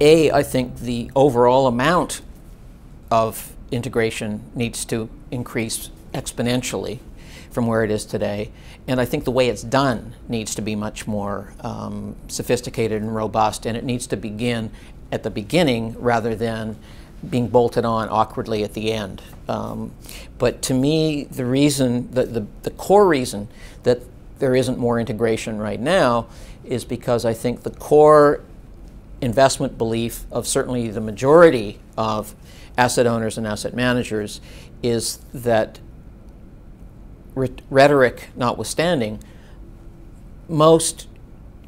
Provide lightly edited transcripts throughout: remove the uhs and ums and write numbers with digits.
I think the overall amount of integration needs to increase exponentially from where it is today. And I think the way it's done needs to be much more sophisticated and robust, and it needs to begin at the beginning rather than being bolted on awkwardly at the end. But to me, the reason, the core reason that there isn't more integration right now is because I think the core investment belief of certainly the majority of asset owners and asset managers is that, rhetoric notwithstanding, most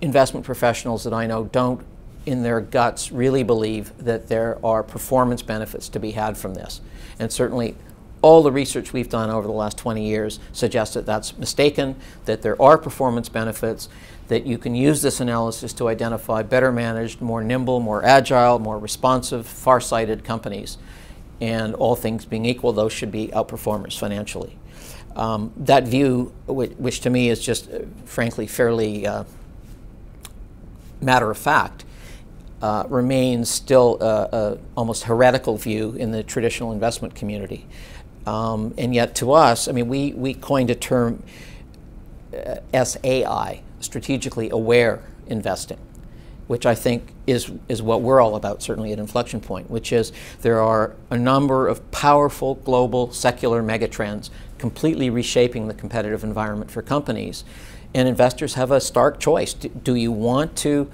investment professionals that I know don't in their guts really believe that there are performance benefits to be had from this. And certainly all the research we've done over the last 20 years suggests that that's mistaken, that there are performance benefits, that you can use this analysis to identify better managed, more nimble, more agile, more responsive, far-sighted companies. And all things being equal, those should be outperformers financially. That view, which to me is just frankly fairly matter of fact, remains still a almost heretical view in the traditional investment community. And yet to us, I mean, we coined a term, SAI, strategically aware investing, which I think is what we're all about, certainly at Inflection Point, which is there are a number of powerful global secular megatrends completely reshaping the competitive environment for companies. And investors have a stark choice. Do you want to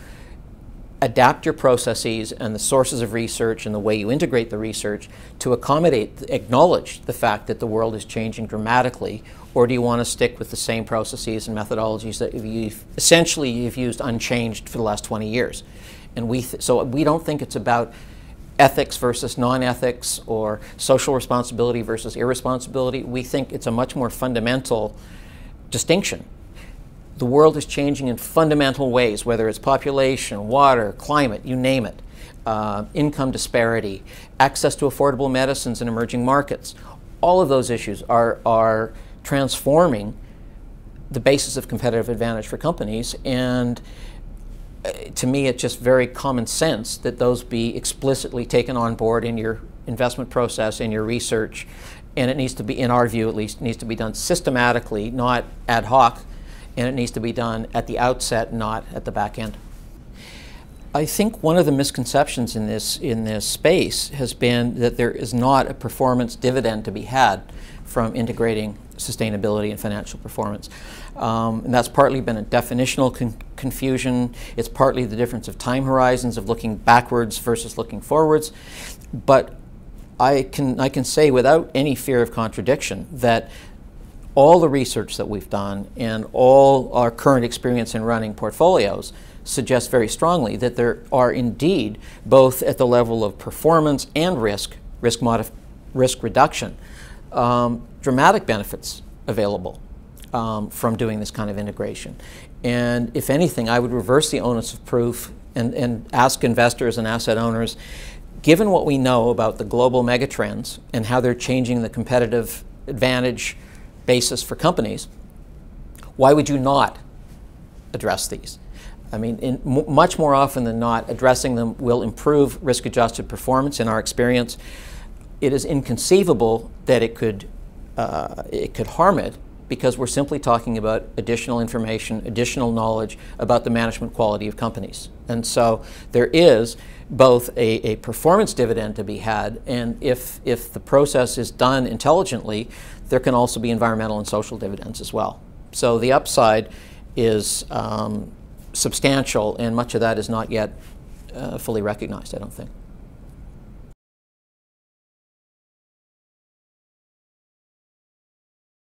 adapt your processes and the sources of research and the way you integrate the research to accommodate, acknowledge the fact that the world is changing dramatically, or do you want to stick with the same processes and methodologies that you've used unchanged for the last 20 years? And so we don't think it's about ethics versus non-ethics or social responsibility versus irresponsibility. We think it's a much more fundamental distinction. The world is changing in fundamental ways, whether it's population, water, climate, you name it, income disparity, access to affordable medicines in emerging markets. All of those issues are transforming the basis of competitive advantage for companies, and to me it's just very common sense that those be explicitly taken on board in your investment process, in your research, and it needs to be, in our view at least, needs to be done systematically, not ad hoc, and it needs to be done at the outset, not at the back end. I think one of the misconceptions in this space has been that there is not a performance dividend to be had from integrating sustainability and financial performance. And that's partly been a definitional confusion. It's partly the difference of time horizons of looking backwards versus looking forwards. But I can say without any fear of contradiction that all the research that we've done and all our current experience in running portfolios suggests very strongly that there are indeed, both at the level of performance and risk reduction, dramatic benefits available from doing this kind of integration. And if anything, I would reverse the onus of proof and ask investors and asset owners, given what we know about the global megatrends and how they're changing the competitive advantage basis for companies, why would you not address these? I mean, much more often than not, addressing them will improve risk-adjusted performance in our experience. It is inconceivable that it could harm it, because we're simply talking about additional information, additional knowledge about the management quality of companies. And so there is both a performance dividend to be had, and if the process is done intelligently, there can also be environmental and social dividends as well. So the upside is substantial, and much of that is not yet fully recognized, I don't think.